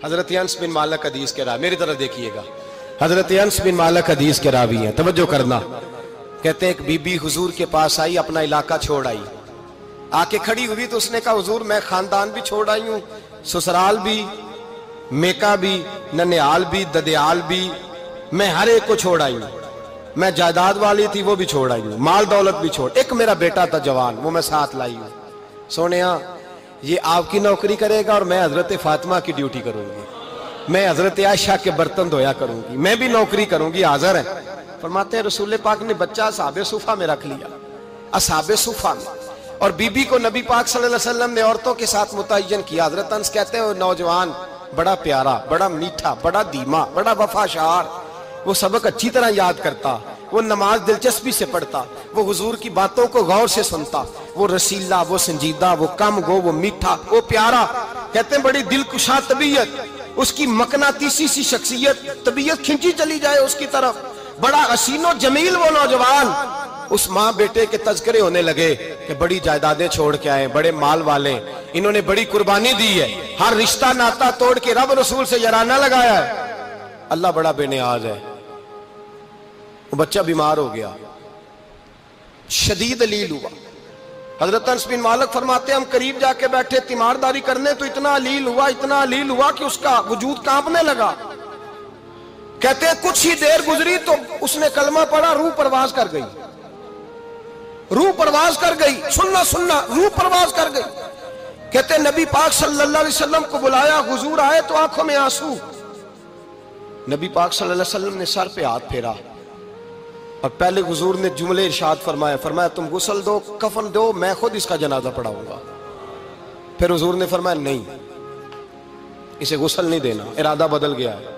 حضرت انس بن مالک حدیث کے راوی، میری طرف دیکھیے گا، حضرت انس بن مالک حدیث کے راوی ہیں، توجہ کرنا۔ کہتے ہیں ایک بی بی حضور کے پاس آئی، اپنا علاقہ چھوڑ آئی، آ کے کھڑی ہوئی تو اس نے کہا حضور میں خاندان بھی چھوڑ آئی ہوں، سسرال بھی، میکا بھی، ننیال بھی، ددیال بھی، میں ہر ایک کو چھوڑ آئی ہوں، میں جائیداد والی تھی وہ بھی چھوڑ آئی ہوں، مال دولت بھی چھوڑ، ایک میرا بیٹا تھا جوان وہ میں ساتھ لائی ہوں۔ سونیا یہ آپ کی نوکری کرے گا اور میں حضرت فاطمہ کی ڈیوٹی کروں گی، میں حضرت عائشہ کے برتن دھویا کروں گی، میں بھی نوکری کروں گی، حاضر ہے۔ فرماتے ہیں رسول پاک نے بچہ اصحاب صفہ میں رکھ لیا، اصحاب صفہ میں، اور بی بی کو نبی پاک صلی اللہ علیہ وسلم نے عورتوں کے ساتھ متعین کیا۔ حضرت انس کہتے ہیں وہ نوجوان بڑا پیارا، بڑا میٹھا، بڑا دھیما، بڑا وفاشار، وہ سبق اچھی طرح یاد کرتا، وہ نماز دلچسپی سے پڑھتا، وہ حضور کی باتوں کو غور سے سنتا، وہ رسیلا، وہ سنجیدہ، وہ کم گو، وہ میٹھا، وہ پیارا۔ کہتے ہیں بڑی دلکشا طبیعت، اس کی مقناطیسی سی شخصیت، طبیعت کھنچی چلی جائے اس کی طرف، بڑا حسین و جمیل وہ نوجوان۔ اس ماں بیٹے کے تذکرے ہونے لگے کہ بڑی جائیدادیں چھوڑ کے آئے، بڑے مال والے، انہوں نے بڑی قربانی دی ہے، ہر رشتہ ناتا توڑ کے رب رسول سے یارانہ لگایا ہے، اللہ بڑا بے نیاز ہے۔ وہ بچہ بیمار ہو گیا، شدید علیل ہوا۔ حضرت انس بن مالک فرماتے ہیں ہم قریب جا کے بیٹھے تیمارداری کرنے تو اتنا علیل ہوا کہ اس کا وجود کانپنے لگا۔ کہتے ہیں کچھ ہی دیر گزری تو اس نے کلمہ پڑھا، روح پرواز کر گئی، روح پرواز کر گئی، سننا روح پرواز کر گئی۔ کہتے ہیں نبی پاک صلی اللہ علیہ وسلم کو بلایا، حضور آئے تو آنکھوں میں آنسو۔ نبی پاک صلی اللہ علیہ وسلم نے سر پہ ہاتھ پھیرا اور پہلے حضور نے جملے ارشاد فرمایا تم غسل دو، کفن دو، میں خود اس کا جنازہ پڑھاؤں گا۔ پھر حضور نے فرمایا نہیں، اسے غسل نہیں دینا، ارادہ بدل گیا ہے،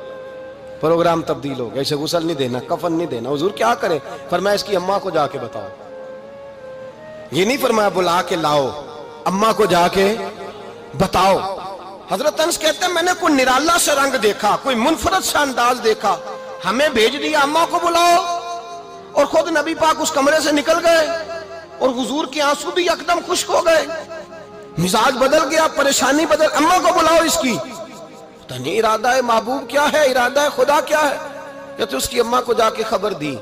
پروگرام تبدیل ہو گیا، اسے غسل نہیں دینا، کفن نہیں دینا۔ حضور کیا کرے؟ فرمایا اس کی اماں کو جا کے بتاؤ۔ یہ نہیں فرمایا بلا کے لاؤ، اماں کو جا کے بتاؤ۔ حضرت انس کہتے ہیں میں نے کوئی نرالا سا رنگ دیکھا، کوئی منفرد سا انداز دیکھا، ہمیں بھیج دیا اماں کو بلاؤ، اور خود نبی پاک اس کمرے سے نکل گئے اور حضور کے آنسو بھی یکدم خشک ہو گئے، مزاج بدل گیا، پریشانی بدل، اماں کو بلاؤ اس کی۔ پتہ نہیں ارادہ ہے محبوب کیا ہے، ارادہ ہے خدا کیا ہے۔ کہتے اس کی اماں کو جا کے خبر دی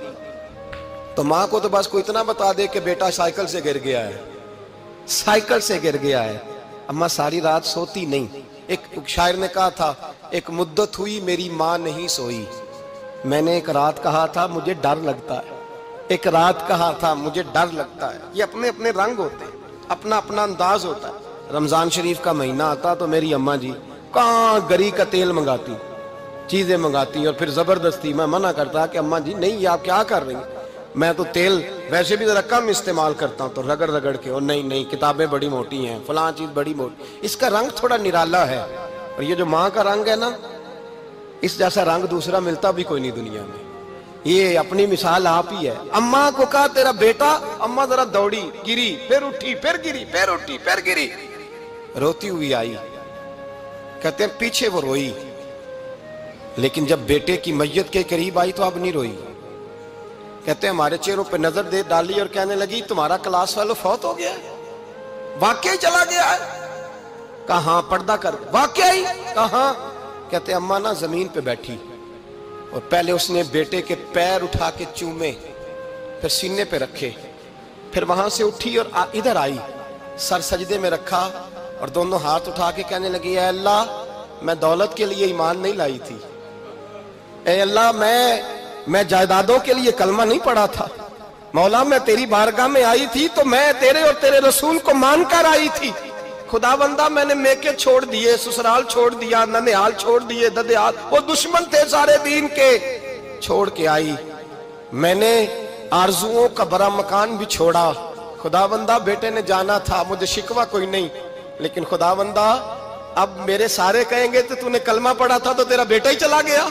تو ماں کو تو بس کوئی اتنا بتا دے کہ بیٹا سائیکل سے گر گیا ہے، سائیکل سے گر گیا ہے۔ اماں ساری رات سوتی نہیں۔ ایک شاعر نے کہا تھا ایک مدت ہوئی میری ماں نہیں سوئی، میں نے ایک رات کہا تھا مجھے ڈر لگتا ہے، ایک رات کہا تھا مجھے ڈر لگتا ہے۔ یہ اپنے اپنے رنگ ہوتے ہیں، اپنا اپنا انداز ہوتا ہے۔ رمضان شریف کا مہینہ آتا تو میری اماں جی کہاں گری کا تیل منگاتی، چیزیں منگاتی، اور پھر زبردستی میں منع کرتا کہ اماں جی نہیں یہ آپ کیا کر رہی ہیں، میں تو تیل ویسے بھی ذرا کم استعمال کرتا ہوں، تو رگڑ رگڑ کے، اور نہیں کتابیں بڑی موٹی ہیں، فلاں چیز بڑی موٹی، اس کا رنگ تھوڑا نرالا ہے۔ اور یہ جو ماں کا رنگ ہے نا، اس جیسا رنگ دوسرا ملتا بھی کوئی نہیں دنیا میں۔ یہ اپنی مثال آپ ہی ہے۔ اماں کو کہا تیرا بیٹا، اماں ذرا دوڑی، گری، پھر اٹھی، پھر گری، پھر اٹھی، پھر گری، روتی ہوئی آئی۔ کہتے ہیں پیچھے وہ روئی، لیکن جب بیٹے کی میت کے قریب آئی تو اب نہیں روئی۔ کہتے ہیں ہمارے چہروں پہ نظر دے ڈالی اور کہنے لگی تمہارا کلاس فیلو فوت ہو گیا ہے، واقعی چلا گیا ہے؟ کہاں پردہ کر، واقعی کہاں؟ کہتے ہیں اماں نا زمین پہ بیٹھی اور پہلے اس نے بیٹے کے پیر اٹھا کے چومے، پھر سینے پہ رکھے، پھر وہاں سے اٹھی اور ادھر آئی، سر سجدے میں رکھا اور دونوں ہاتھ اٹھا کے کہنے لگی اے اللہ میں دولت کے لیے ایمان نہیں لائی تھی، اے اللہ میں جائیدادوں کے لیے کلمہ نہیں پڑھا تھا، مولا میں تیری بارگاہ میں آئی تھی تو میں تیرے اور تیرے رسول کو مان کر آئی تھی، خدا بندہ میں نے میکے چھوڑ دیے، سسرال چھوڑ دیا، ننیال چھوڑ دیے، ددیال، وہ دشمن تھے سارے دین کے، چھوڑ کے آئی، میں نے آرزوؤں کا بڑا مکان بھی چھوڑا، خدا بندہ بیٹے نے جانا تھا، مجھے شکوہ کوئی نہیں، لیکن خدا بندہ اب میرے سارے کہیں گے تو نے کلمہ پڑھا تھا تو تیرا بیٹا ہی چلا گیا،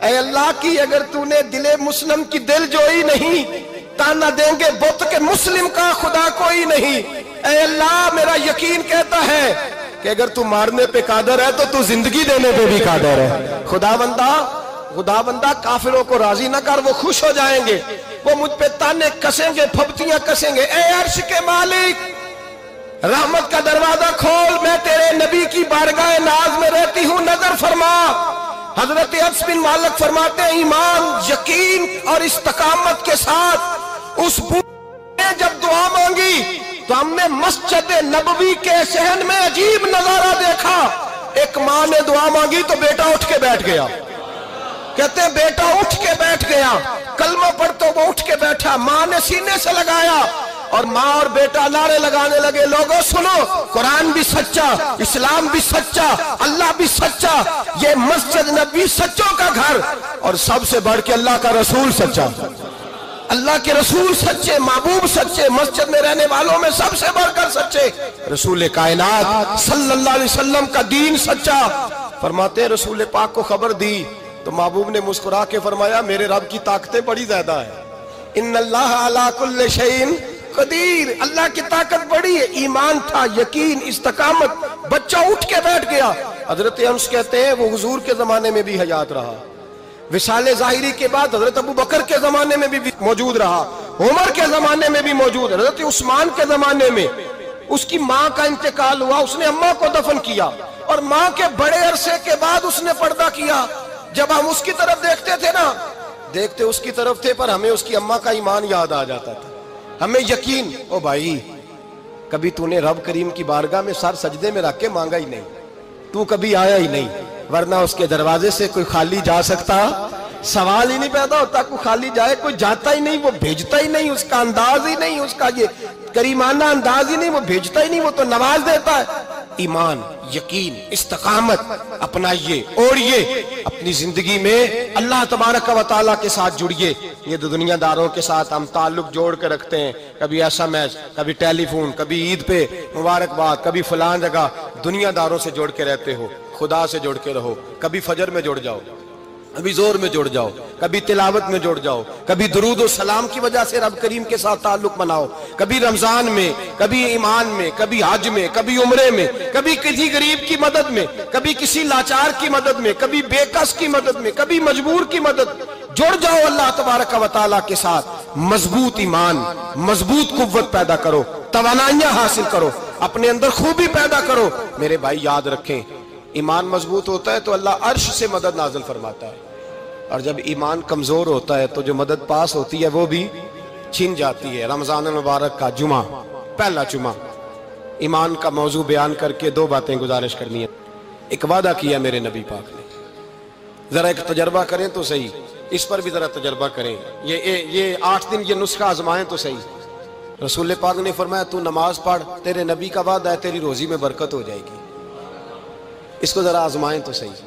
اے اللہ کی اگر تو نے دل مسلم کی دل جوئی نہیں، تانا دیں گے بت کے مسلم کا خدا کوئی نہیں، اے اللہ میرا یقین کہتا ہے کہ اگر تو مارنے پہ قادر ہے تو تو زندگی دینے پہ بھی قادر ہے، خدا بندہ کافروں کو راضی نہ کر، وہ خوش ہو جائیں گے، وہ مجھ پہ تانے کسیں گے، پھپتیاں کسیں گے، اے عرش کے مالک رحمت کا دروازہ کھول، میں تیرے نبی کی بارگاہ ناز میں رہتی ہوں، نظر فرما۔ حضرت انس بن مالک فرماتے ہیں ایمان، یقین اور استقامت کے ساتھ اس بوڑھے نے جب دعا مانگی تو ہم نے مسجد نبوی کے صحن میں عجیب نظارہ دیکھا۔ ایک ماں نے دعا مانگی تو بیٹا اٹھ کے بیٹھ گیا، کہتے ہیں بیٹا اٹھ کے بیٹھ گیا، کلمہ پڑھ تو وہ اٹھ کے بیٹھا، ماں نے سینے سے لگایا اور ماں اور بیٹا نعرے لگانے لگے، لوگوں سنو، قرآن بھی سچا، اسلام بھی سچا، اللہ بھی سچا، یہ مسجد نبی سچوں کا گھر، اور سب سے بڑھ کے اللہ کا رسول سچا، اللہ کے رسول سچے، محبوب سچے، مسجد میں رہنے والوں میں سب سے بڑھ کر سچے، رسول کائنات صلی اللہ علیہ وسلم کا دین سچا۔ فرماتے ہیں رسول پاک کو خبر دی تو محبوب نے مسکرا کے فرمایا میرے رب کی طاقتیں بڑی زیادہ ہیں، ان اللہ علی کل شیء قدیر، اللہ کی طاقت بڑی ہے۔ ایمان تھا، یقین، استقامت، بچہ اٹھ کے بیٹھ گیا۔ حضرت انس کہتے ہیں وہ حضور کے زمانے میں بھی حیات رہا، وصال ظاہری کے بعد حضرت ابو بکر کے زمانے میں بھی موجود رہا، عمر کے زمانے میں بھی موجود، حضرت عثمان کے زمانے میں اس کی ماں کا انتقال ہوا، اس نے اماں کو دفن کیا اور ماں کے بڑے عرصے کے بعد اس نے پردہ کیا۔ جب ہم اس کی طرف دیکھتے تھے نا، دیکھتے اس کی طرف تھے پر ہمیں اس کی اماں کا ایمان یاد آ جاتا تھا، ہمیں یقین، او بھائی کبھی تو نے رب کریم کی بارگاہ میں سر سجدے میں رکھ کے مانگا ہی نہیں، تو کبھی آیا ہی نہیں، ورنہ اس کے دروازے سے کوئی خالی جا سکتا، سوال ہی نہیں پیدا ہوتا کوئی خالی جائے، کوئی جاتا ہی نہیں، وہ بھیجتا ہی نہیں، اس کا انداز ہی نہیں، اس کا یہ کریمانہ انداز ہی نہیں، وہ بھیجتا ہی نہیں، وہ تو نواز دیتا ہے۔ ایمان، یقین، استقامت اپنائیے، اوڑھیے، اپنی زندگی میں اللہ تبارک و تعالیٰ کے ساتھ جڑیے۔ یہ دنیا داروں کے ساتھ ہم تعلق جوڑ کے رکھتے ہیں، کبھی ایس ایم ایس، کبھی ٹیلی فون، کبھی عید پہ مبارکباد، کبھی فلان جگہ، دنیا داروں سے جوڑ کے رہتے ہو، خدا سے جوڑ کے رہو، کبھی فجر میں جڑ جاؤ، کبھی زور میں جڑ جاؤ، کبھی تلاوت میں جڑ جاؤ، کبھی درود و سلام کی وجہ سے رب کریم کے ساتھ تعلق بناؤ، کبھی رمضان میں، کبھی ایمان میں، کبھی حج میں، کبھی عمرے میں، کبھی کسی غریب کی مدد میں، کبھی کسی لاچار کی مدد میں، کبھی بے کس کی مدد میں، کبھی مجبور کی مدد۔ جڑ جاؤ اللہ تبارک و تعالیٰ کے ساتھ، مضبوط ایمان، مضبوط قوت پیدا کرو، توانائیاں حاصل کرو، اپنے اندر خوبی پیدا کرو۔ میرے بھائی یاد رکھیں، ایمان مضبوط ہوتا ہے تو اللہ عرش سے مدد نازل فرماتا ہے، اور جب ایمان کمزور ہوتا ہے تو جو مدد پاس ہوتی ہے وہ بھی چھن جاتی ہے۔ رمضان المبارک کا جمعہ، پہلا جمعہ، ایمان کا موضوع بیان کر کے دو باتیں گزارش کرنی ہے۔ ایک وعدہ کیا میرے نبی پاک نے، ذرا ایک تجربہ کریں تو صحیح، اس پر بھی ذرا تجربہ کریں، یہ 8 دن یہ نسخہ آزمائیں تو صحیح۔ رسول پاک نے فرمایا تو نماز پڑھ، تیرے نبی کا وعدہ ہے تیری روزی میں برکت ہو جائے گی، اس کو ذرا آزمائیں تو صحیح۔